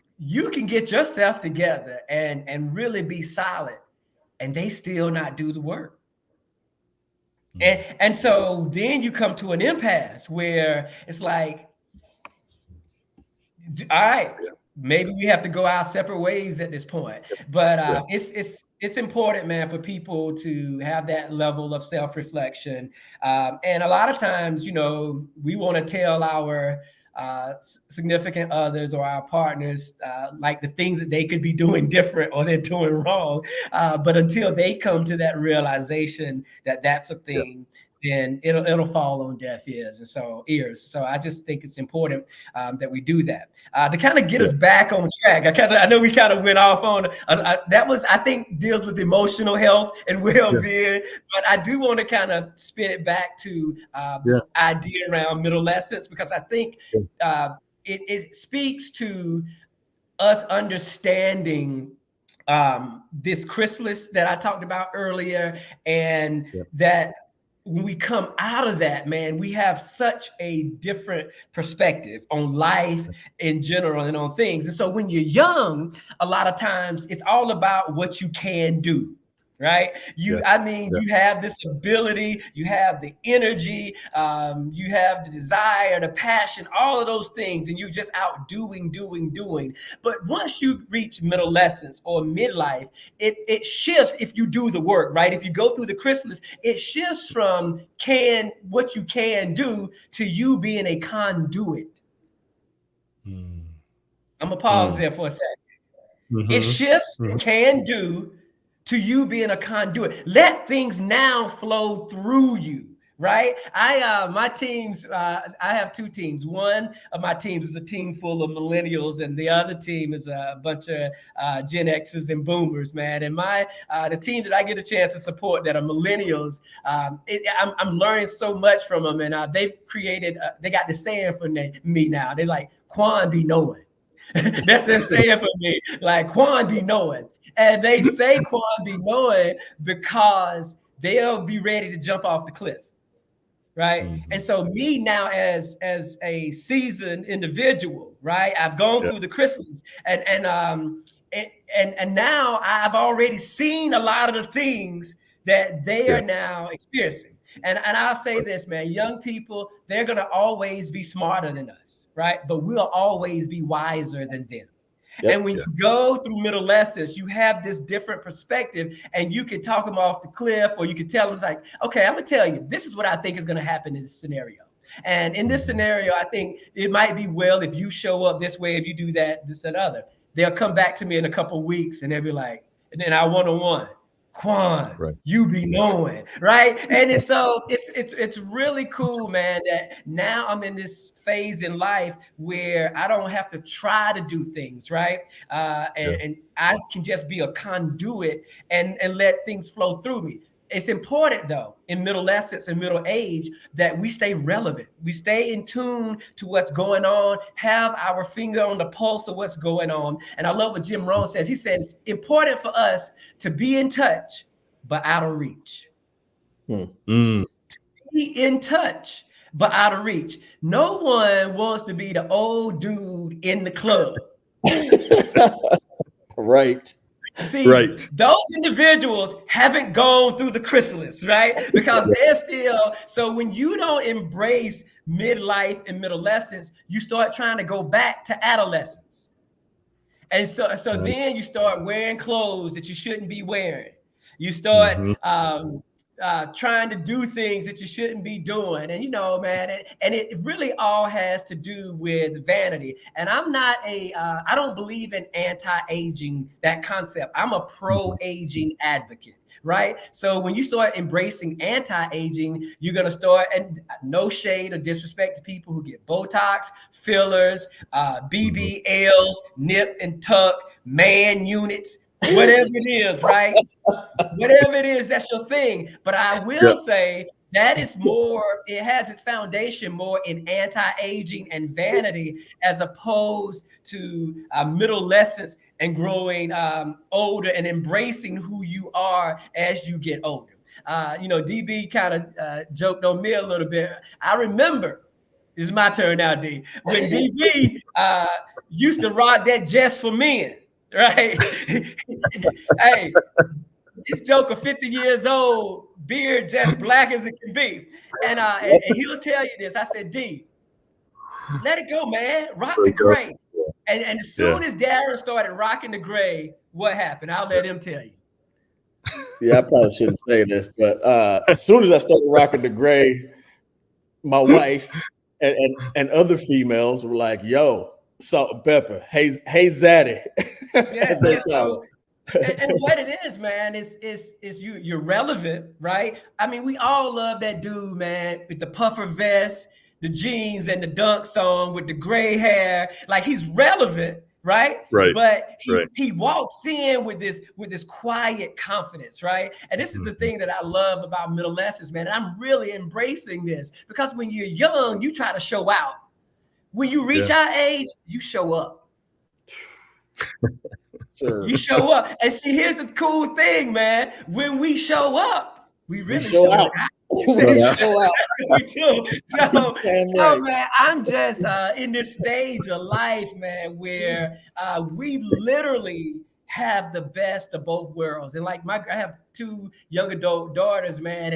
can get yourself together and really be solid, and they still not do the work. And so then you come to an impasse where it's like, all right, maybe we have to go our separate ways at this point. But it's important, man, for people to have that level of self-reflection. And a lot of times, you know, we want to tell our significant others or our partners like the things that they could be doing different or they're doing wrong. But until they come to that realization that that's a thing, then it'll fall on deaf ears. And so I just think it's important that we do that to kind of get us back on track. I know we kind of went off on that was, I think, deals with emotional health and well-being, but I do want to kind of spin it back to this idea around middle essence, because I think it speaks to us understanding this chrysalis that I talked about earlier, and that when we come out of that, man, we have such a different perspective on life in general and on things. And so when you're young, a lot of times it's all about what you can do. Right. You have this ability, you have the energy, you have the desire, the passion, all of those things, and you're just out doing. But once you reach middle essence or midlife, it shifts if you do the work, right? If you go through the chrysalis, it shifts from what you can do to you being a conduit. I'm gonna pause there for a second. It shifts from can do to you being a conduit. Let things now flow through you, right? My teams, I have two teams. One of my teams is a team full of millennials, and the other team is a bunch of Gen X's and boomers, man. And the team that I get a chance to support that are millennials, I'm learning so much from them, and they've created, they got the saying for me now. They're like, Kwain be knowing. That's their saying for me, like Kwain be knowing. And they say Kwain be knowing because they'll be ready to jump off the cliff, right? And so me now as a seasoned individual, right? I've gone through the chrysalis, and now I've already seen a lot of the things that they are now experiencing. And I'll say this, man, young people, they're gonna always be smarter than us, right? But we'll always be wiser than them. And when you go through middle essence, you have this different perspective, and you can talk them off the cliff, or you can tell them, it's like, okay, I'm gonna tell you, this is what I think is gonna happen in this scenario. And in this scenario, I think it might be well if you show up this way, if you do that, this and other. They'll come back to me in a couple of weeks, and they'll be like, and then I one-on-one, Kwain, you be knowing, right? And it's really cool, man, that now I'm in this phase in life where I don't have to try to do things, right? And I can just be a conduit and let things flow through me. It's important, though, in middle essence and middle age, that we stay relevant. We stay in tune to what's going on, have our finger on the pulse of what's going on. And I love what Jim Rohn says. He said it's important for us to be in touch, but out of reach. To be in touch, but out of reach. No one wants to be the old dude in the club. Right. See, those individuals haven't gone through the chrysalis, right? Because they're still, so when you don't embrace midlife and middle essence, you start trying to go back to adolescence. And so then you start wearing clothes that you shouldn't be wearing. You start trying to do things that you shouldn't be doing. And, you know, man, and it really all has to do with vanity. And I'm not I don't believe in anti-aging, that concept. I'm a pro-aging advocate, right? So when you start embracing anti-aging, you're going to start, and no shade or disrespect to people who get Botox, fillers, BBLs, nip and tuck, man units, whatever it is, right? Whatever it is, that's your thing. But I will say That is more, it has its foundation more in anti-aging and vanity, as opposed to middlescence and growing older and embracing who you are as you get older. DB kind of joked on me a little bit. I remember, it's my turn now, D, when DB used to rock that Just for Men, right? Hey, this joker 50 years old, beard just black as it can be. And he'll tell you this. I said, D, let it go, man. Rock the gray. And as soon as Darren started rocking the gray, what happened? I'll let him tell you. Yeah, I probably shouldn't say this, but as soon as I started rocking the gray, my wife and other females were like, yo, salt and pepper. Hey, Zaddy. Yeah, and what it is, man, is you're relevant, right? I mean, we all love that dude, man, with the puffer vest, the jeans, and the dunk song with the gray hair. Like, he's relevant, right? But he walks in with this quiet confidence, right? And this is the thing that I love about adolescents, man. And I'm really embracing this, because when you're young, you try to show out. When you reach our age, you show up. Sure. You show up. And see, here's the cool thing, man. When we show up, we really show out. We show out. We do. So man, I'm just in this stage of life, man, where we literally have the best of both worlds. And like I have 2 young adult daughters, man,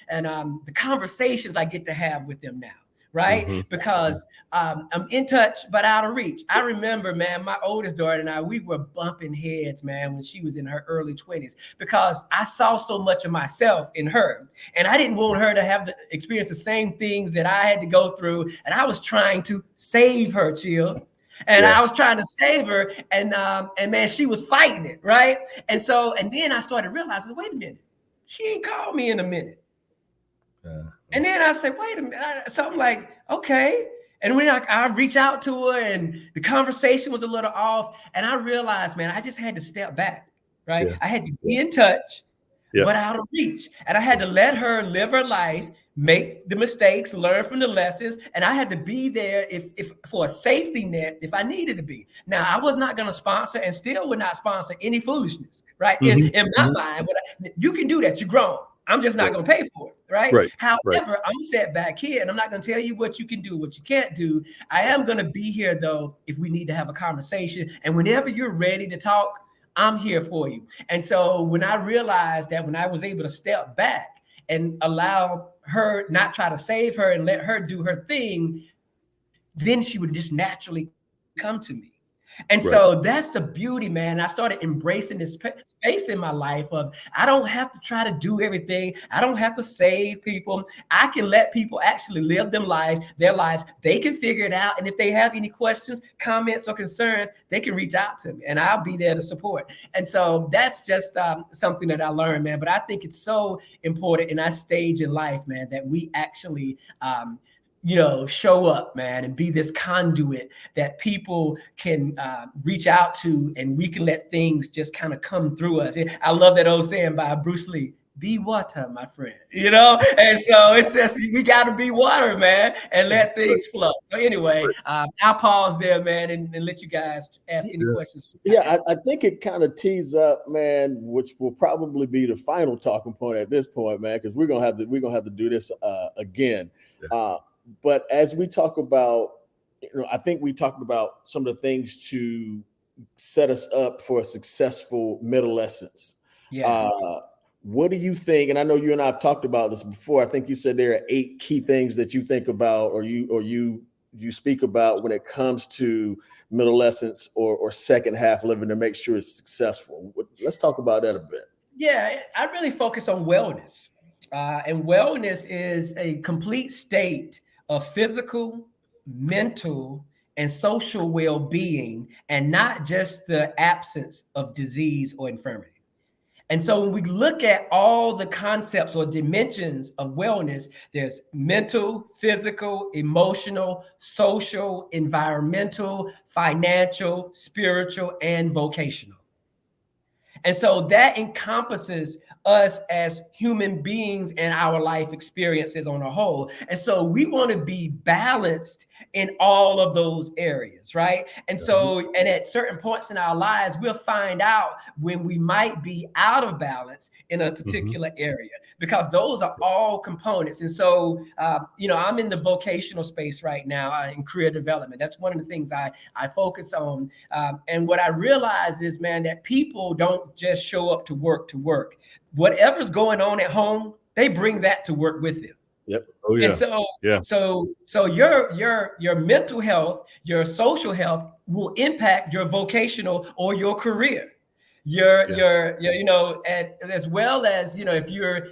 and the conversations I get to have with them now. Right? Because I'm in touch, but out of reach. I remember, man, my oldest daughter and I, we were bumping heads, man, when she was in her early 20s, because I saw so much of myself in her. And I didn't want her to have to experience the same things that I had to go through. And I was trying to save her, Chill. And I was trying to save her. And man, she was fighting it, right? And then I started realizing, wait a minute, she ain't called me in a minute. And then I said, wait a minute. So I'm like, okay. And when I reach out to her, and the conversation was a little off, and I realized, man, I just had to step back, right? I had to be in touch, but out of reach. And I had to let her live her life, make the mistakes, learn from the lessons. And I had to be there if for a safety net if I needed to be. Now, I was not going to sponsor, and still would not sponsor, any foolishness, right? In my mind, but you can do that. You're grown. I'm just not going to pay for it, right? However, I'm set back here, and I'm not going to tell you what you can do, what you can't do. I am going to be here, though, if we need to have a conversation. And whenever you're ready to talk, I'm here for you. And so when I realized that, when I was able to step back and allow her, not try to save her and let her do her thing, then she would just naturally come to me. And so that's the beauty, man. I started embracing this space in my life of, I don't have to try to do everything. I don't have to save people. I can let people actually live their lives. They can figure it out. And if they have any questions, comments, or concerns, they can reach out to me, and I'll be there to support. And so that's just something that I learned, man. But I think it's so important in our stage in life, man, that we actually show up, man, and be this conduit that people can reach out to, and we can let things just kind of come through us. I love that old saying by Bruce Lee, be water, my friend, And so it's just, we got to be water, man, and let things flow. So anyway, I'll pause there, man, and let you guys ask any questions. Yeah, I think it kind of tees up, man, which will probably be the final talking point at this point, man, because we're gonna have to do this again. But as we talk about, I think we talked about some of the things to set us up for a successful adolescence. What do you think? And I know you and I have talked about this before. I think you said there are 8 key things that you think about, or you speak about when it comes to adolescence or second half living to make sure it's successful. Let's talk about that a bit. Yeah, I really focus on wellness. And wellness is a complete state of physical, mental, and social well-being, and not just the absence of disease or infirmity. And so when we look at all the concepts or dimensions of wellness, there's mental, physical, emotional, social, environmental, financial, spiritual, and vocational. And so that encompasses us as human beings and our life experiences on a whole. And so we want to be balanced in all of those areas, right? And so, and at certain points in our lives, we'll find out when we might be out of balance in a particular area, because those are all components. And so, I'm in the vocational space right now in career development. That's one of the things I focus on. And what I realize is, man, that people don't just show up to work. Whatever's going on at home, they bring that to work with them. Yep. Oh yeah. And so your mental health, your social health will impact your vocational or your career. Your and as well as, if you're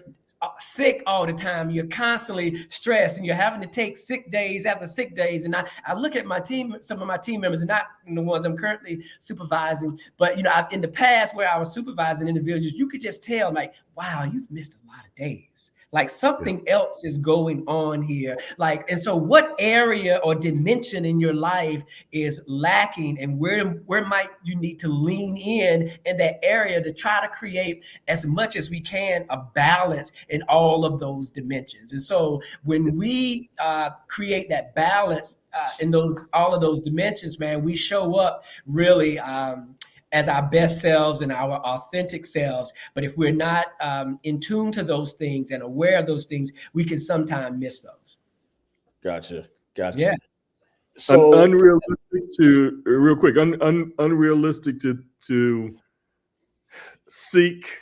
sick all the time, you're constantly stressed, and you're having to take sick days after sick days. And I look at my team, some of my team members, and not the ones I'm currently supervising, but in the past where I was supervising individuals, you could just tell, like, wow, you've missed a lot of days. Like something else is going on here. And so what area or dimension in your life is lacking, and where might you need to lean in that area to try to create as much as we can a balance in all of those dimensions. And so when we create that balance in all of those dimensions, man, we show up really as our best selves and our authentic selves. But if we're not in tune to those things and aware of those things, we can sometimes miss those. Gotcha. Yeah. So unrealistic to real quick, unrealistic to seek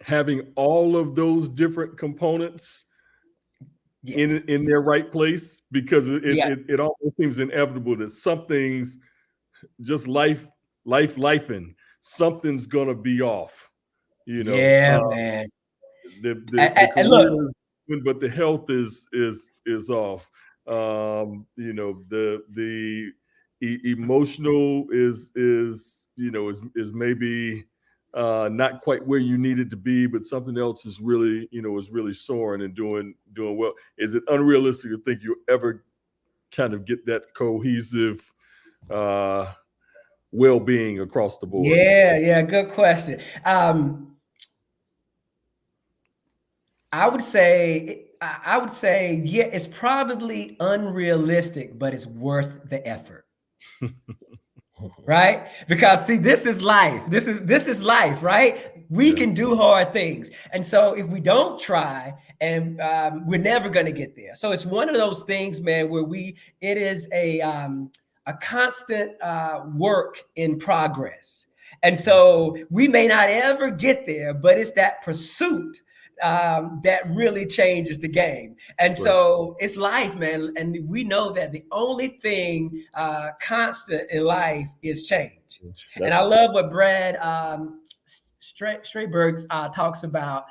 having all of those different components in their right place, because it almost seems inevitable that something's just lifing, something's gonna be off, Man. The career is, but the health is off. The emotional is maybe not quite where you need it to be, but something else is really soaring and doing well. Is it unrealistic to think you'll ever kind of get that cohesive well-being across the board? Yeah, good question. I would say, yeah, it's probably unrealistic, but it's worth the effort. Right? Because see, this is life. This is life, right? We can do hard things. And so if we don't try, and we're never going to get there. So it's one of those things, man, where it is a constant work in progress. And so we may not ever get there, but it's that pursuit that really changes the game. And so it's life, man. And we know that the only thing constant in life is change. And I love what Brad Strayberg talks about.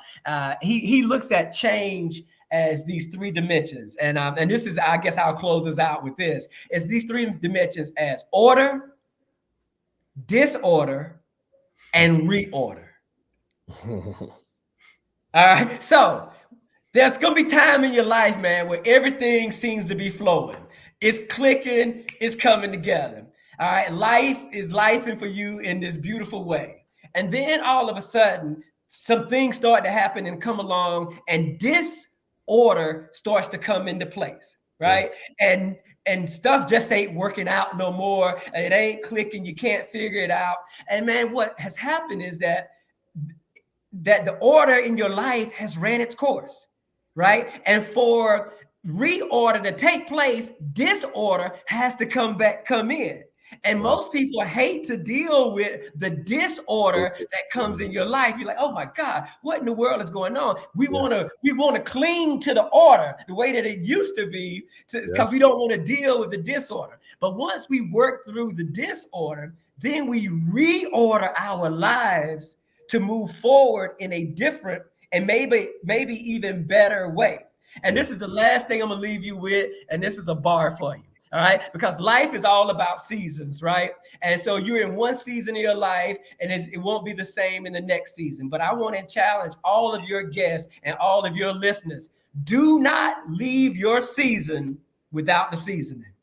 He looks at change as these three dimensions. And this is, I guess I'll close us out with this. It's these three dimensions as order, disorder, and reorder. All right. So there's going to be time in your life, man, where everything seems to be flowing. It's clicking. It's coming together. All right. Life is lifing for you in this beautiful way. And then all of a sudden, some things start to happen and come along, and disorder starts to come into place. Right. Yeah. And stuff just ain't working out no more. It ain't clicking. You can't figure it out. And man, what has happened is that the order in your life has ran its course, right? And for reorder to take place, disorder has to come in. And most people hate to deal with the disorder that comes in your life. You're like, oh my God, what in the world is going on? We want to cling to the order the way that it used to be, because we don't want to deal with the disorder. But once we work through the disorder, then we reorder our lives to move forward in a different and maybe even better way. And this is the last thing I'm gonna leave you with, and this is a bar for you, all right? Because life is all about seasons, right? And so you're in one season of your life, and it won't be the same in the next season. But I want to challenge all of your guests and all of your listeners: do not leave your season without the seasoning.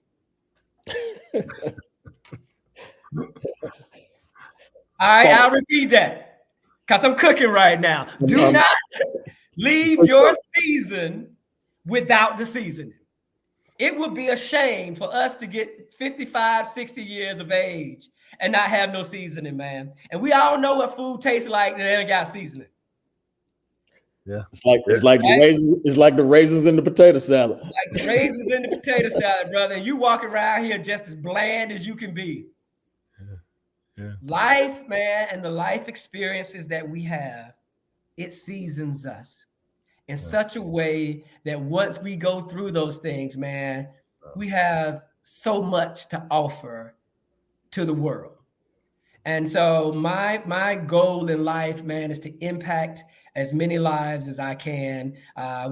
All right, I'll repeat that because I'm cooking right now. Do not leave your season without the seasoning. It would be a shame for us to get 55, 60 years of age and not have no seasoning, man. And we all know what food tastes like that ain't got seasoning. Yeah, it's like the raisins. It's like the raisins in the potato salad. Like the raisins in the potato salad, brother. And you walking around here just as bland as you can be. Yeah. Life, man, and the life experiences that we have, it seasons us in such a way that once we go through those things, man, we have so much to offer to the world. And so my goal in life, man, is to impact as many lives as I can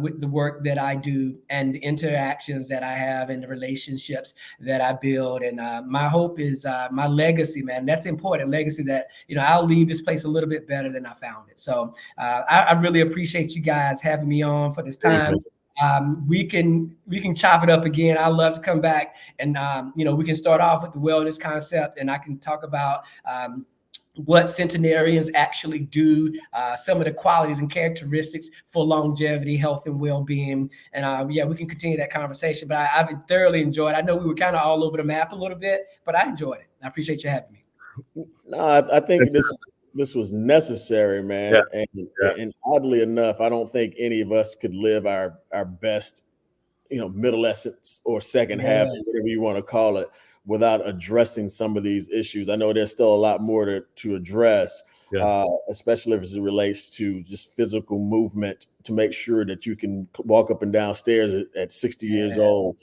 with the work that I do and the interactions that I have and the relationships that I build. And my hope is my legacy, man. That's important. Legacy that, I'll leave this place a little bit better than I found it. So I really appreciate you guys having me on for this time. We can chop it up again. I'd love to come back and, we can start off with the wellness concept, and I can talk about what centenarians actually do, some of the qualities and characteristics for longevity, health, and well-being. And we can continue that conversation, but I've thoroughly enjoyed it. I know we were kind of all over the map a little bit, but I enjoyed it. I appreciate you having me. No, I think this was necessary, man. Yeah. And oddly enough, I don't think any of us could live our best, middle essence or second half, whatever you want to call it, without addressing some of these issues. I know there's still a lot more to address, especially as it relates to just physical movement, to make sure that you can walk up and down stairs at 60 years old,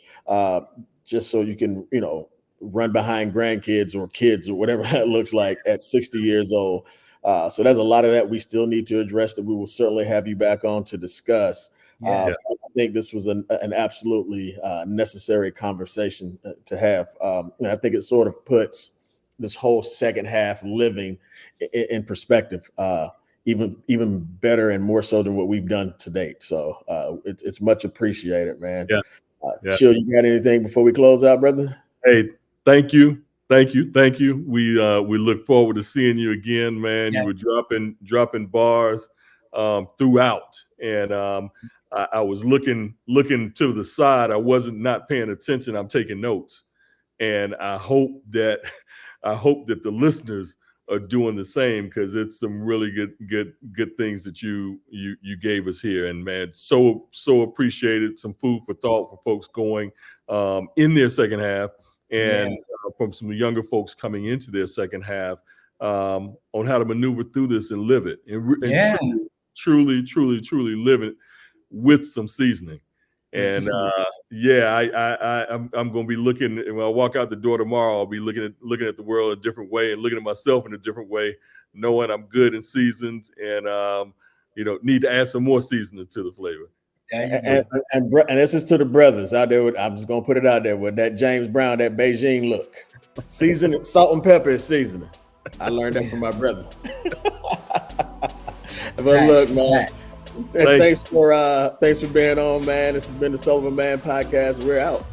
just so you can, run behind grandkids or kids or whatever that looks like at 60 years old. So there's a lot of that we still need to address that we will certainly have you back on to discuss. I think this was an absolutely necessary conversation to have. And I think it sort of puts this whole second half living in perspective, even better and more so than what we've done to date. So it's much appreciated, man. Chill, you got anything before we close out, brother? Hey, thank you. We look forward to seeing you again, man. You were dropping bars throughout, and I was looking to the side. I wasn't not paying attention. I'm taking notes, and I hope that the listeners are doing the same, because it's some really good things that you gave us here. And man, so appreciated. Some food for thought for folks going in their second half, and from some younger folks coming into their second half on how to maneuver through this and live it, and truly live it with some seasoning. And I'm going to be looking, when I walk out the door tomorrow, I'll be looking at the world a different way and looking at myself in a different way, knowing I'm good in seasons and need to add some more seasoning to the flavor. And this is to the brothers out there. I'm just going to put it out there with that James Brown, that Beijing look. Seasoning, salt and pepper is seasoning. I learned that from my brother. But look, man. Thanks for being on, man. This has been the Sullivan Man Podcast. We're out.